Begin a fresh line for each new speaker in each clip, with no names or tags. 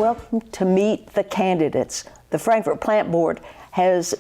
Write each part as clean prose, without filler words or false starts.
welcome to meet the candidates. The Frankfort Plant Board has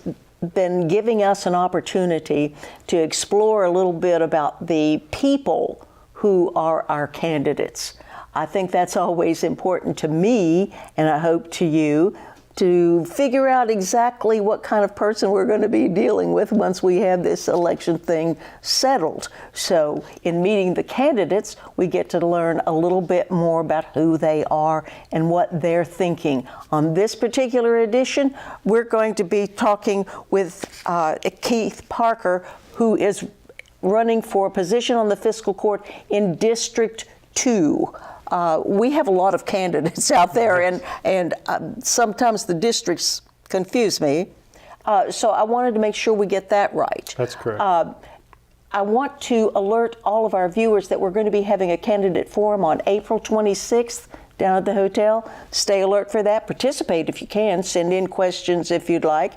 been giving us an opportunity to explore a little bit about the people who are our candidates. I think that's always important to me, and I hope to you, to figure out exactly what kind of person we're going to be dealing with once we have this election thing settled. So in meeting the candidates, we get to learn a little bit more about who they are and what they're thinking. On this particular edition, we're going to be talking with Keith Parker, who is running for a position on the fiscal court in District 2. We have a lot of candidates out there, and sometimes the districts confuse me. So I wanted to make sure we get that right.
That's correct.
I want to alert all of our viewers that we're going to be having a candidate forum on April 26th down at the hotel. Stay alert for that. Participate if you can. Send in questions if you'd like.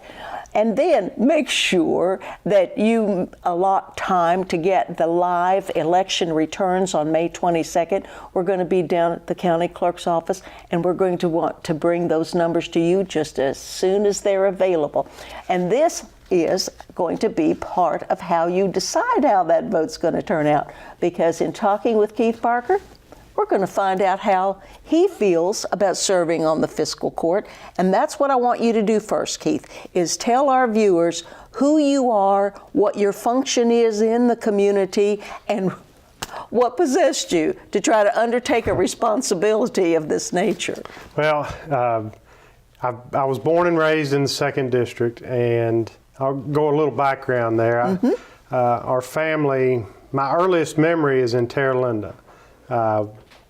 And then make sure that you allot time to get the live election returns on May 22nd. We're going to be down at the county clerk's office, and we're going to want to bring those numbers to you just as soon as they're available. And this is going to be part of how you decide how that vote's going to turn out. Because in talking with Keith Parker, we're going to find out how he feels about serving on the fiscal court. And that's what I want you to do first, Keith, is tell our viewers who you are, what your function is in the community, and what possessed you to try to undertake a responsibility of this nature.
Well, I was born and raised in the 2nd District, and I'll go a little background there. Mm-hmm. Our family, my earliest memory is in Terra Linda.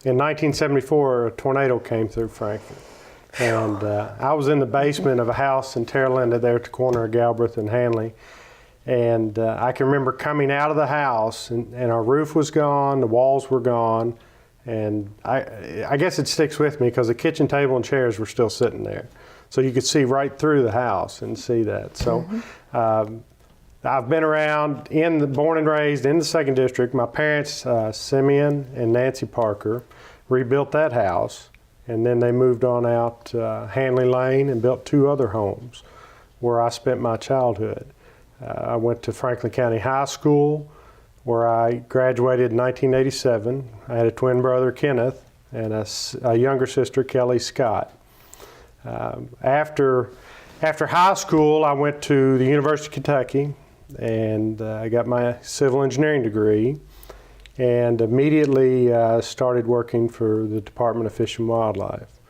In 1974, a tornado came through Frankfort, and I was in the basement of a house in Terra Linda there at the corner of Galbraith and Hanley, and I can remember coming out of the house, and our roof was gone, the walls were gone, and I guess it sticks with me because the kitchen table and chairs were still sitting there, so you could see right through the house and see that. So. Mm-hmm. I've been around, born and raised in the 2nd District. My parents, Simeon and Nancy Parker, rebuilt that house, and then they moved on out Hanley Lane and built 2 other homes where I spent my childhood. I went to Franklin County High School, where I graduated in 1987. I had a twin brother, Kenneth, and a younger sister, Kelly Scott. After high school, I went to the University of Kentucky, and I got my civil engineering degree, and immediately started working for the Department of Fish and Wildlife.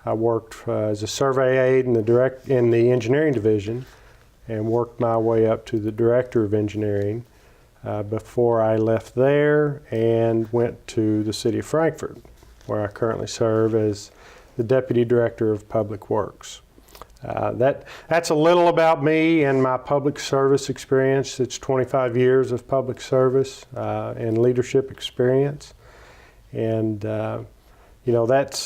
I worked as a survey aide in the engineering division, and worked my way up to the director of engineering before I left there and went to the city of Frankfort, where I currently serve as the deputy director of public works. That's a little about me and my public service experience. It's 25 years of public service and leadership experience, and that's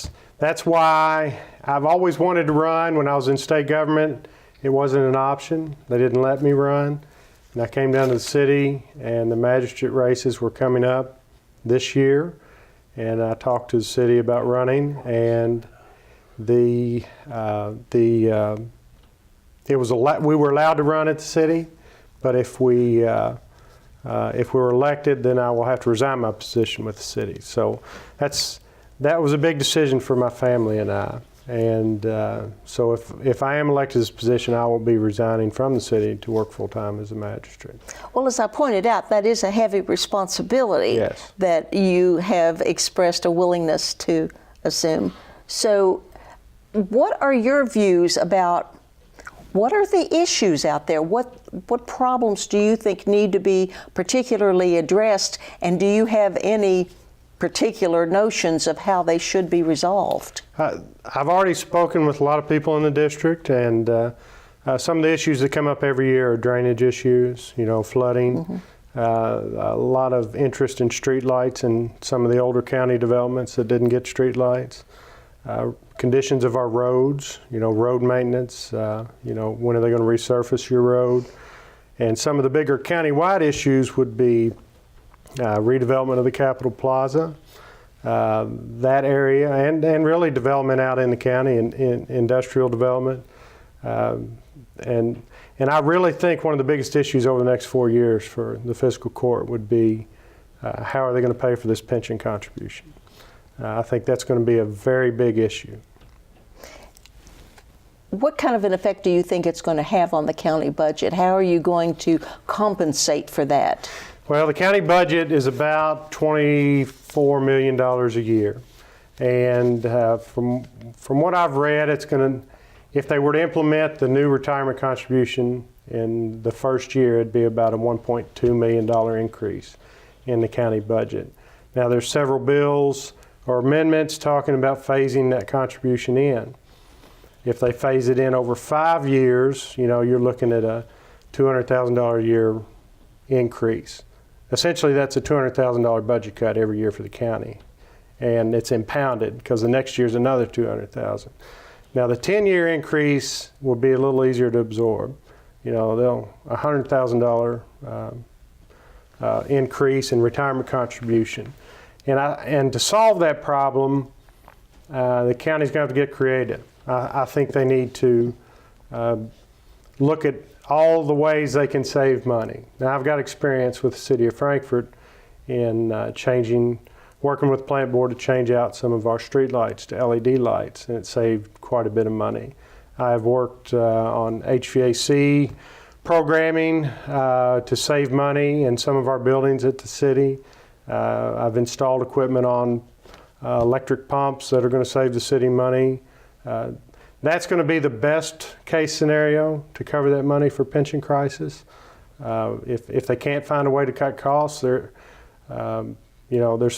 why I've always wanted to run. When I was in state government, it wasn't an option. They didn't let me run, and I came down to the city, and the magistrate races were coming up this year, and I talked to the city about running, and we were allowed to run at the city, but if we were elected, then I will have to resign my position with the city. So that was a big decision for my family and I. And so if I am elected to this position, I will be resigning from the city to work full-time as a magistrate.
Well, as I pointed out, that is a heavy responsibility.
Yes.
That you have expressed a willingness to assume. So what are your views about what are the issues out there? What problems do you think need to be particularly addressed, and do you have any particular notions of how they should be resolved?
I've already spoken with a lot of people in the district, and some of the issues that come up every year are drainage issues, flooding, mm-hmm. A lot of interest in street lights in some of the older county developments that didn't get street lights. Conditions of our roads, road maintenance, when are they going to resurface your road? And some of the bigger county-wide issues would be redevelopment of the Capitol Plaza, that area and really development out in the county and in industrial development. And I really think one of the biggest issues over the next 4 years for the fiscal court would be how are they going to pay for this pension contribution? I think that's going to be a very big issue.
What kind of an effect do you think it's going to have on the county budget? How are you going to compensate for that?
Well, the county budget is about $24 million a year. And from what I've read, it's going to, if they were to implement the new retirement contribution in the first year, it'd be about a $1.2 million increase in the county budget. Now, there's several bills or amendments talking about phasing that contribution in. If they phase it in over 5 years, you know, you're looking at a $200,000 a year increase. Essentially, that's a $200,000 budget cut every year for the county. And it's impounded because the next year's another $200,000. Now, the 10-year increase will be a little easier to absorb. You know, they'll $100,000 increase in retirement contribution. And to solve that problem, the county's going to have to get creative. I think they need to look at all the ways they can save money. Now, I've got experience with the city of Frankfort in working with the plant board to change out some of our street lights to LED lights, and it saved quite a bit of money. I've worked on HVAC programming to save money in some of our buildings at the city. I've installed equipment on electric pumps that are going to save the city money. That's going to be the best case scenario to cover that money for pension crisis. If they can't find a way to cut costs, there's some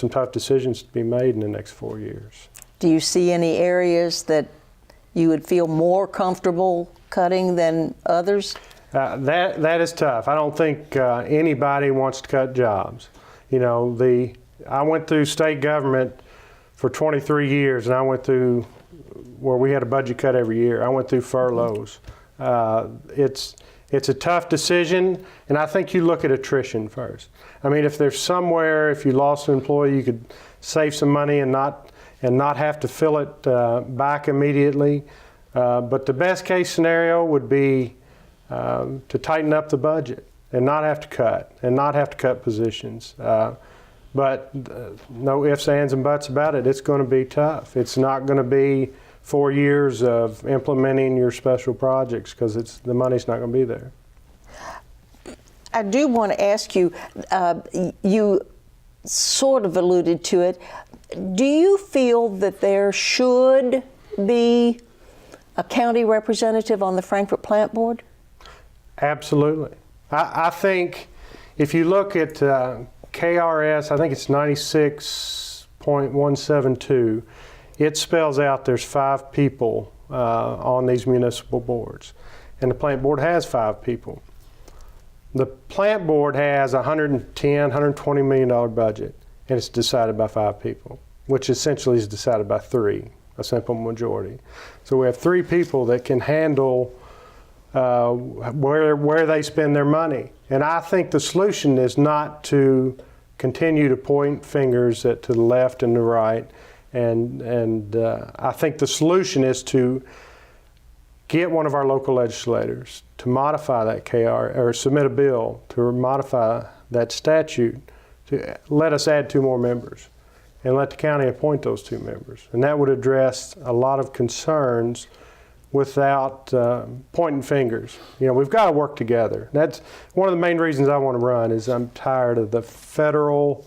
tough decisions to be made in the next 4 years.
Do you see any areas that you would feel more comfortable cutting than others?
That is tough. I don't think anybody wants to cut jobs. You know, I went through state government for 23 years, and I went through where we had a budget cut every year. I went through furloughs. It's a tough decision, and I think you look at attrition first. I mean, if there's somewhere, if you lost an employee, you could save some money and not have to fill it back immediately. But the best case scenario would be to tighten up the budget and not have to cut positions. But no ifs, ands, and buts about it. It's going to be tough. It's not going to be 4 years of implementing your special projects because the money's not going to be there.
I do want to ask you, you sort of alluded to it. Do you feel that there should be a county representative on the Frankfort Plant Board?
Absolutely. I think if you look at KRS, I think it's 96.172, it spells out there's 5 people on these municipal boards. And the plant board has 5 people. The plant board has $120 million budget, and it's decided by 5 people, which essentially is decided by 3, a simple majority. So we have 3 people that can handle where they spend their money. And I think the solution is not to continue to point fingers to the left and the right. And I think the solution is to get one of our local legislators to modify that KR, or submit a bill to modify that statute to let us add 2 more members and let the county appoint those 2 members. And that would address a lot of concerns without pointing fingers. You know, we've got to work together. That's one of the main reasons I want to run, is I'm tired of the federal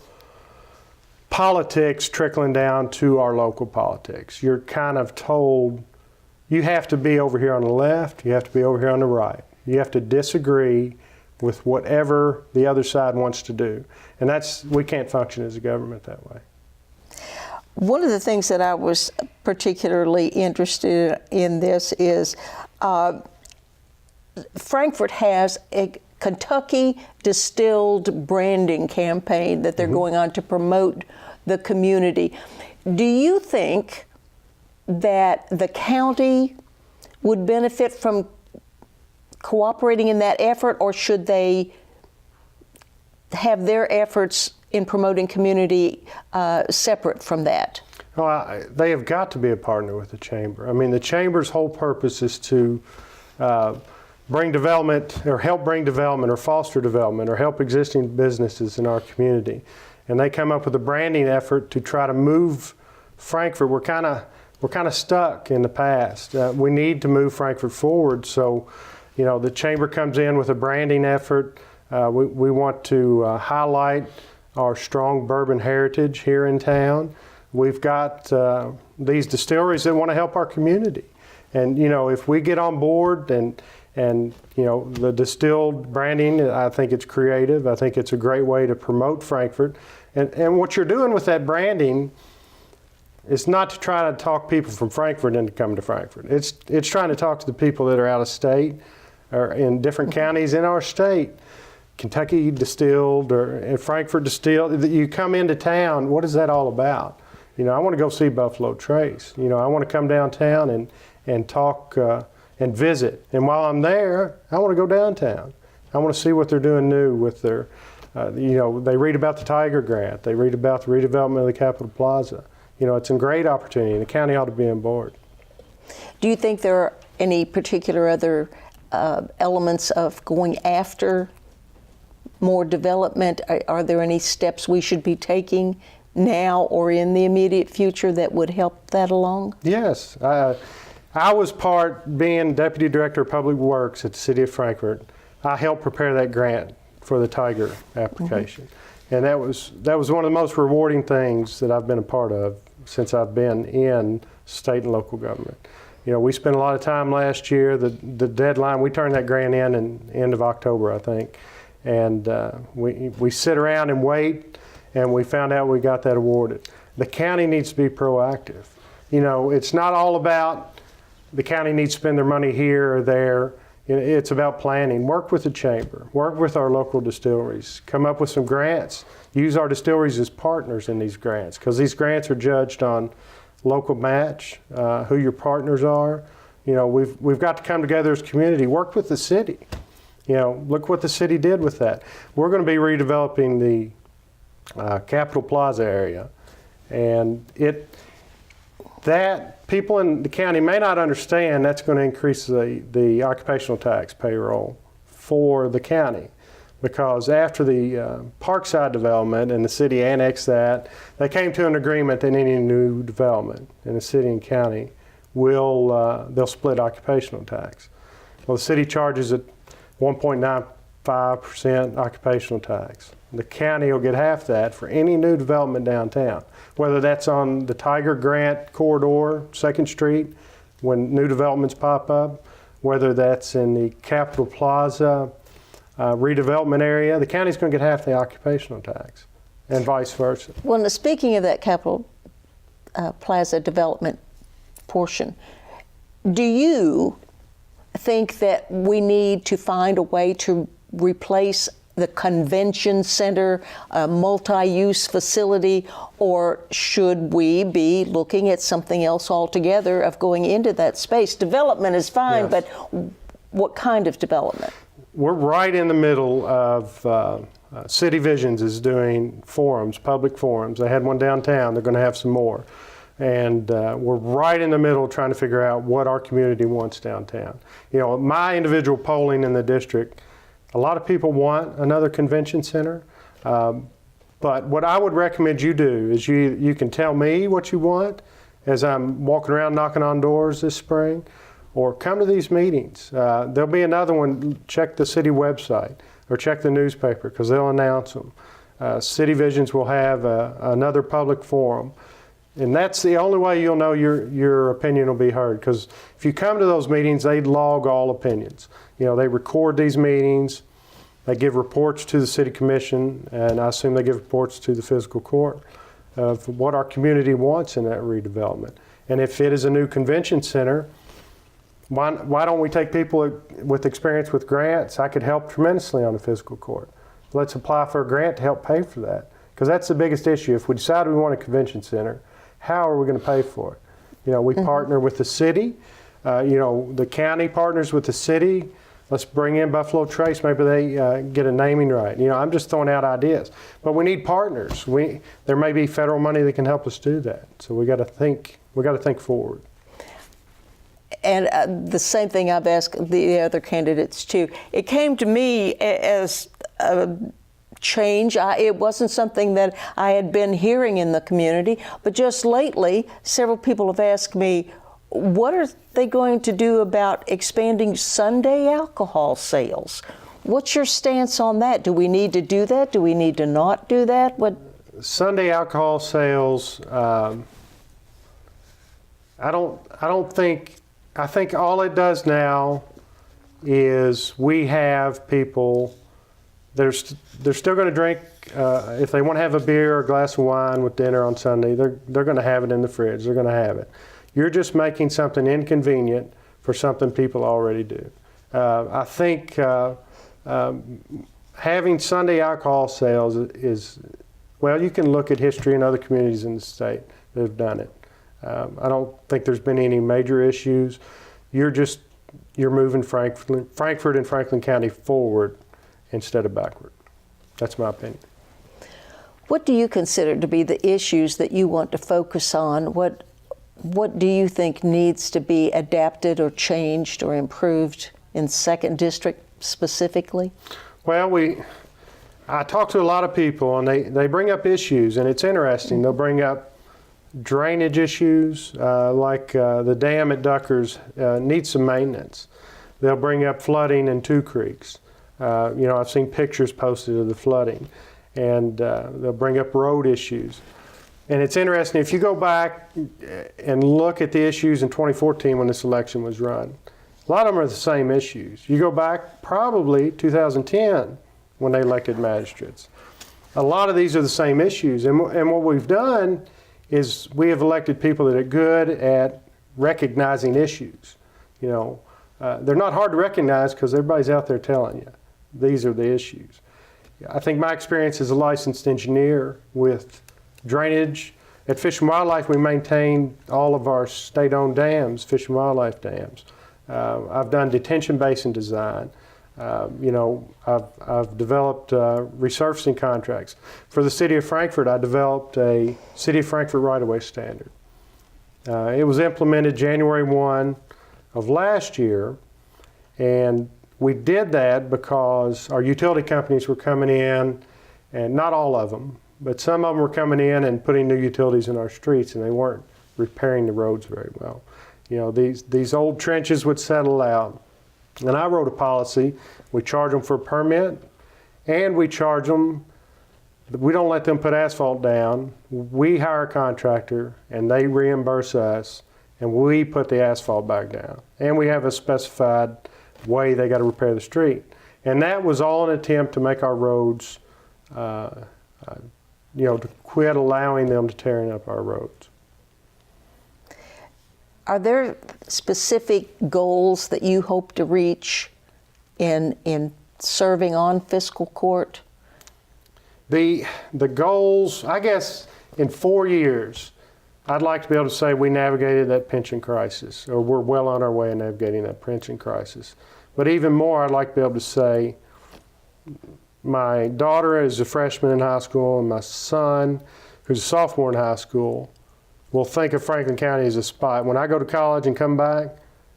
politics trickling down to our local politics. You're kind of told you have to be over here on the left, you have to be over here on the right. You have to disagree with whatever the other side wants to do. And we can't function as a government that way.
One of the things that I was particularly interested in this is Frankfort has a Kentucky distilled branding campaign that they're going on to promote the community. Do you think that the county would benefit from cooperating in that effort, or should they have their efforts in promoting community separate from that?
Well, they have got to be a partner with the Chamber. I mean, the Chamber's whole purpose is to bring development or help bring development or foster development or help existing businesses in our community. And they come up with a branding effort to try to move Frankfort. We're kind of stuck in the past. We need to move Frankfort forward. So, you know, the Chamber comes in with a branding effort. We want to highlight our strong bourbon heritage here in town. We've got these distilleries that want to help our community. And, you know, if we get on board and you know, the distilled branding, I think it's creative. I think it's a great way to promote Frankfort. And what you're doing with that branding is not to try to talk people from Frankfort into coming to Frankfort. It's trying to talk to the people that are out of state or in different counties in our state. Kentucky Distilled or Frankfort Distilled. You come into town, what is that all about? You know, I want to go see Buffalo Trace. You know, I want to come downtown and talk and visit. And while I'm there, I want to go downtown. I want to see what they're doing new with their, you know, they read about the Tiger Grant. They read about the redevelopment of the Capitol Plaza. You know, it's a great opportunity, and the county ought to be on board.
Do you think there are any particular other elements of going after more development? Are there any steps we should be taking now or in the immediate future that would help that along?
Yes. I was being Deputy Director of Public Works at the City of Frankfort. I helped prepare that grant for the Tiger application. Mm-hmm. And that was one of the most rewarding things that I've been a part of since I've been in state and local government. You know, we spent a lot of time last year. The deadline, we turned that grant in end of October, I think. And we sit around and wait, and we found out we got that awarded. The county needs to be proactive. You know, it's not all about the county needs to spend their money here or there. It's about planning. Work with the Chamber. Work with our local distilleries. Come up with some grants. Use our distilleries as partners in these grants, because these grants are judged on local match, who your partners are. You know, we've got to come together as a community. Work with the city. You know, look what the city did with that. We're going to be redeveloping the Capitol Plaza area, and that people in the county may not understand that's going to increase the occupational tax payroll for the county, because after the Parkside development and the city annexed that, they came to an agreement that any new development in the city and county they'll split occupational tax. Well, the city charges at 1.95% occupational tax. The county will get half that for any new development downtown, whether that's on the Tiger Grant corridor, 2nd Street, when new developments pop up, whether that's in the Capitol Plaza redevelopment area. The county's going to get half the occupational tax, and vice versa.
Well, now, speaking of that Capitol Plaza development portion, do you think that we need to find a way to replace the convention center, a multi-use facility, or should we be looking at something else altogether of going into that space? Development is fine, yes, but what kind of development?
We're right in the middle of City Visions is doing forums, public forums. They had one downtown. They're going to have some more. And we're right in the middle trying to figure out what our community wants downtown. You know, my individual polling in the district, a lot of people want another convention center. But what I would recommend you do is you can tell me what you want as I'm walking around knocking on doors this spring, or come to these meetings. There'll be another one. Check the city website or check the newspaper, because they'll announce them. City Visions will have another public forum. And that's the only way you'll know your opinion will be heard, because if you come to those meetings, they log all opinions. You know, they record these meetings, they give reports to the City Commission, and I assume they give reports to the Fiscal Court of what our community wants in that redevelopment. And if it is a new convention center, why don't we take people with experience with grants? I could help tremendously on the Fiscal Court. Let's apply for a grant to help pay for that, because that's the biggest issue. If we decide we want a convention center, how are we going to pay for it? You know, we partner with the city. You know, the county partners with the city. Let's bring in Buffalo Trace. Maybe they get a naming right. You know, I'm just throwing out ideas. But we need partners. There may be federal money that can help us do that. So we got to think forward.
And the same thing I've asked the other candidates too. It came to me as a change. It wasn't something that I had been hearing in the community, but just lately, several people have asked me, what are they going to do about expanding Sunday alcohol sales? What's your stance on that? Do we need to do that? Do we need to not do that? What?
Sunday alcohol sales, I think all it does now is we have people they're still going to drink. If they want to have a beer or a glass of wine with dinner on Sunday, they're going to have it in the fridge. They're going to have it. You're just making something inconvenient for something people already do. I think having Sunday alcohol sales is, well, you can look at history in other communities in the state that have done it. I don't think there's been any major issues. You're moving Frankfort and Franklin County forward instead of backward. That's my opinion.
What do you consider to be the issues that you want to focus on? What do you think needs to be adapted or changed or improved in 2nd District specifically?
Well, I talk to a lot of people, and they bring up issues, and it's interesting. They'll bring up drainage issues, like the dam at Duckers needs some maintenance. They'll bring up flooding in 2 creeks. I've seen pictures posted of the flooding, and they'll bring up road issues. And it's interesting, if you go back and look at the issues in 2014 when this election was run, a lot of them are the same issues. You go back probably 2010 when they elected magistrates. A lot of these are the same issues. And what we've done is we have elected people that are good at recognizing issues. They're not hard to recognize because everybody's out there telling you these are the issues. I think my experience as a licensed engineer with drainage, at Fish and Wildlife we maintain all of our state-owned dams, Fish and Wildlife dams. I've done detention basin design. I've developed resurfacing contracts. For the City of Frankfort, I developed a City of Frankfort right-of-way standard. It was implemented January 1 of last year, and we did that because our utility companies were coming in, and not all of them, but some of them were coming in and putting new utilities in our streets, and they weren't repairing the roads very well. These old trenches would settle out. And I wrote a policy. We charge them for a permit, and we charge them, we don't let them put asphalt down. We hire a contractor, and they reimburse us, and we put the asphalt back down. And we have a specified way they got to repair the street. And that was all an attempt to make our roads, to quit allowing them to tearing up our roads.
Are there specific goals that you hope to reach in serving on fiscal court?
The goals, I guess, in 4 years, I'd like to be able to say we navigated that pension crisis, or we're well on our way in navigating that pension crisis. But even more, I'd like to be able to say my daughter is a freshman in high school, and my son, who's a sophomore in high school, will think of Franklin County as a spot. When I go to college and come back,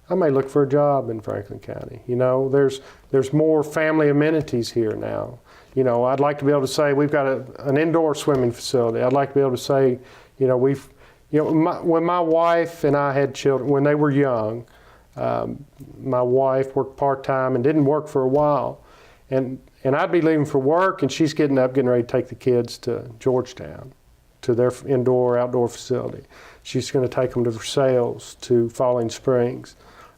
I may look for a job in Franklin County. There's more family amenities here now. I'd like to be able to say we've got an indoor swimming facility. I'd like to be able to say, when my wife and I had children, when they were young, my wife worked part-time and didn't work for a while. And I'd be leaving for work, and she's getting ready to take the kids to Georgetown, to their outdoor facility. She's going to take them to Versailles, to Falling Springs.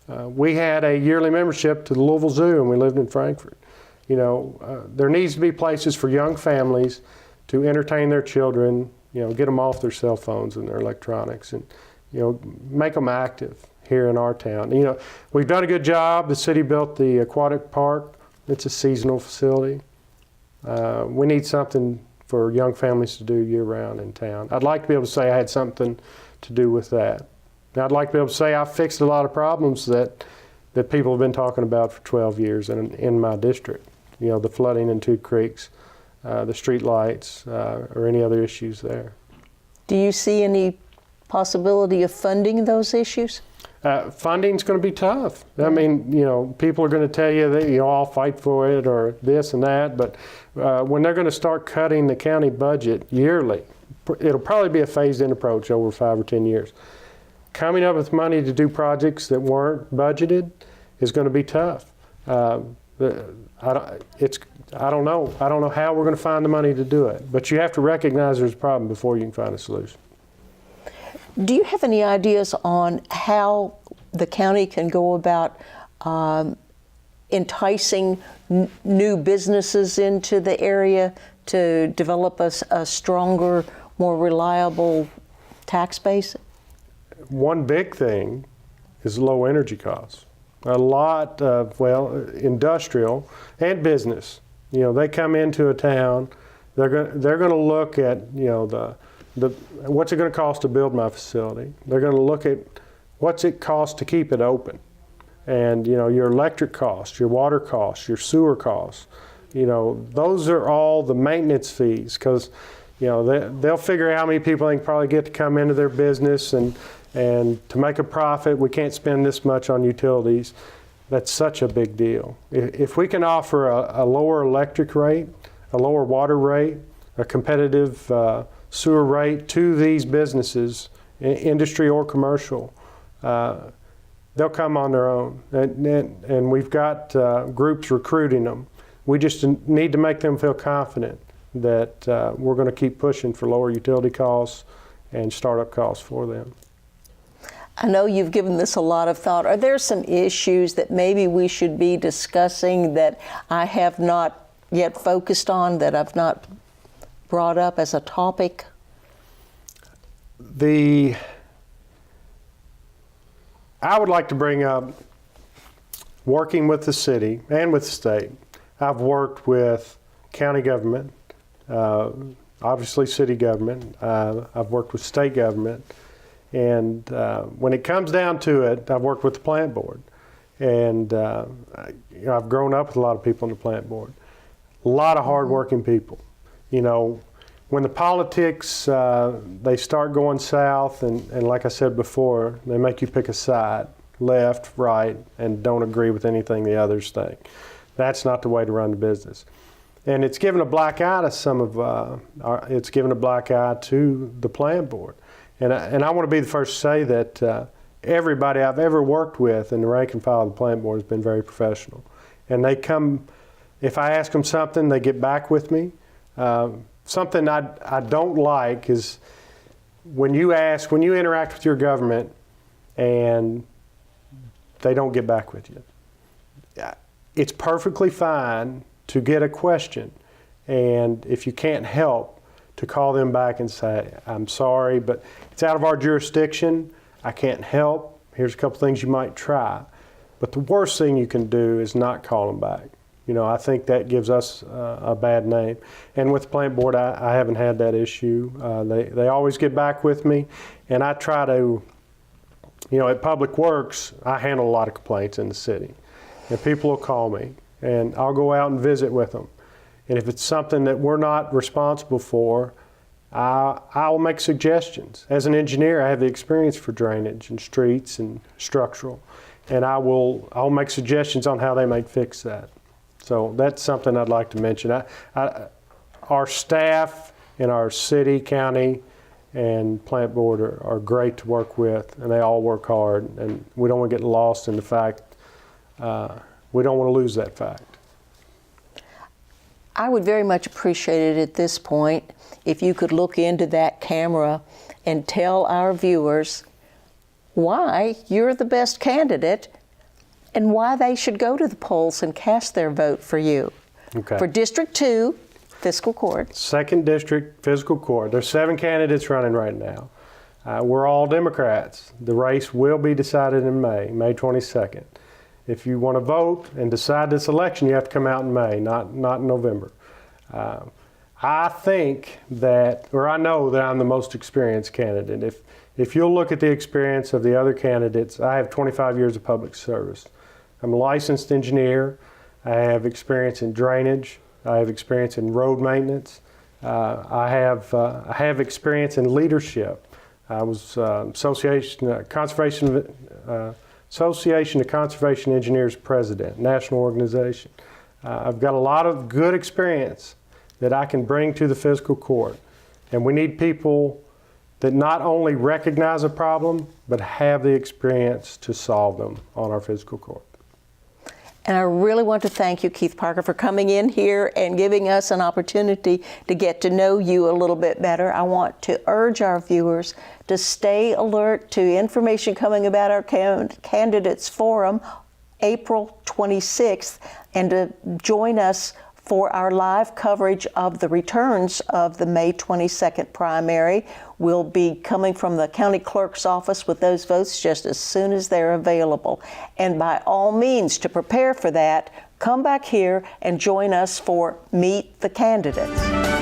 We had a yearly membership to the Louisville Zoo, and we lived in Frankfort. There needs to be places for young families to entertain their children, get them off their cell phones and their electronics, and make them active here in our town. We've done a good job. The city built the aquatic park. It's a seasonal facility. We need something for young families to do year-round in town. I'd like to be able to say I had something to do with that. Now, I'd like to be able to say I fixed a lot of problems that that people have been talking about for 12 years in my district. You know, the flooding in 2 creeks, the street lights, or any other issues there.
Do you see any possibility of funding those issues?
Funding's going to be tough. I mean, you know, people are going to tell you that, you know, I'll fight for it or this and that, but when they're going to start cutting the county budget yearly, it'll probably be a phased-in approach over 5 or 10 years. Coming up with money to do projects that weren't budgeted is going to be tough. I don't know. I don't know how we're going to find the money to do it, but you have to recognize there's a problem before you can find a solution.
Do you have any ideas on how the county can go about enticing new businesses into the area to develop a stronger, more reliable tax base?
One big thing is low energy costs. A lot of, well, industrial and business, you know, they come into a town, they're going to look at, you know, what's it going to cost to build my facility? They're going to look at what's it cost to keep it open, and you know, your electric costs, your water costs, your sewer costs. You know, those are all the maintenance fees, because you know they'll figure out how many people they can probably get to come into their business, and to make a profit, we can't spend this much on utilities. That's such a big deal. If we can offer a lower electric rate, a lower water rate, a competitive sewer rate to these businesses, industry or commercial, they'll come on their own. And we've got groups recruiting them. We just need to make them feel confident that we're going to keep pushing for lower utility costs and startup costs for them.
I know you've given this a lot of thought. Are there some issues that maybe we should be discussing that I have not yet focused on, that I've not brought up as a topic?
I would like to bring up working with the city and with the state. I've worked with county government, obviously city government. I've worked with state government. And when it comes down to it, I've worked with the plant board. And you know, I've grown up with a lot of people on the plant board. A lot of hardworking people. You know, when the politics, they start going south, and like I said before, they make you pick a side, left, right, and don't agree with anything the others think. That's not the way to run the business. And it's given a black eye to some of, it's given a black eye to the plant board. And I want to be the first to say that everybody I've ever worked with in the rank and file of the plant board has been very professional. And they come, if I ask them something, they get back with me. Something I don't like is when you interact with your government and they don't get back with you. It's perfectly fine to get a question, and if you can't help, to call them back and say, I'm sorry, but it's out of our jurisdiction. I can't help. Here's a couple things you might try. But the worst thing you can do is not call them back. You know, I think that gives us a bad name. And with the plant board, I haven't had that issue. They always get back with me, and I try to, you know, at Public Works, I handle a lot of complaints in the city. And people will call me, and I'll go out and visit with them. And if it's something that we're not responsible for, I'll make suggestions. As an engineer, I have the experience for drainage and streets and structural, and I'll make suggestions on how they might fix that. So that's something I'd like to mention. Our staff in our city, county, and plant board are great to work with, and they all work hard, and we don't want to get lost in the fact, we don't want to lose that fact.
I would very much appreciate it at this point if you could look into that camera and tell our viewers why you're the best candidate and why they should go to the polls and cast their vote for you.
Okay.
For District 2, Fiscal Court.
2nd District, Fiscal Court. There's 7 candidates running right now. We're all Democrats. The race will be decided in May 22nd. If you want to vote and decide this election, you have to come out in May, not in November. I think that, or I know that I'm the most experienced candidate. If you'll look at the experience of the other candidates, I have 25 years of public service. I'm a licensed engineer. I have experience in drainage. I have experience in road maintenance. I have experience in leadership. I was Association of Conservation Engineers President, national organization. I've got a lot of good experience that I can bring to the fiscal court. And we need people that not only recognize a problem, but have the experience to solve them on our fiscal court.
And I really want to thank you, Keith Parker, for coming in here and giving us an opportunity to get to know you a little bit better. I want to urge our viewers to stay alert to information coming about our Candidates Forum, April 26th, and to join us for our live coverage of the returns of the May 22nd primary. We'll be coming from the county clerk's office with those votes just as soon as they're available. And by all means, to prepare for that, come back here and join us for Meet the Candidates.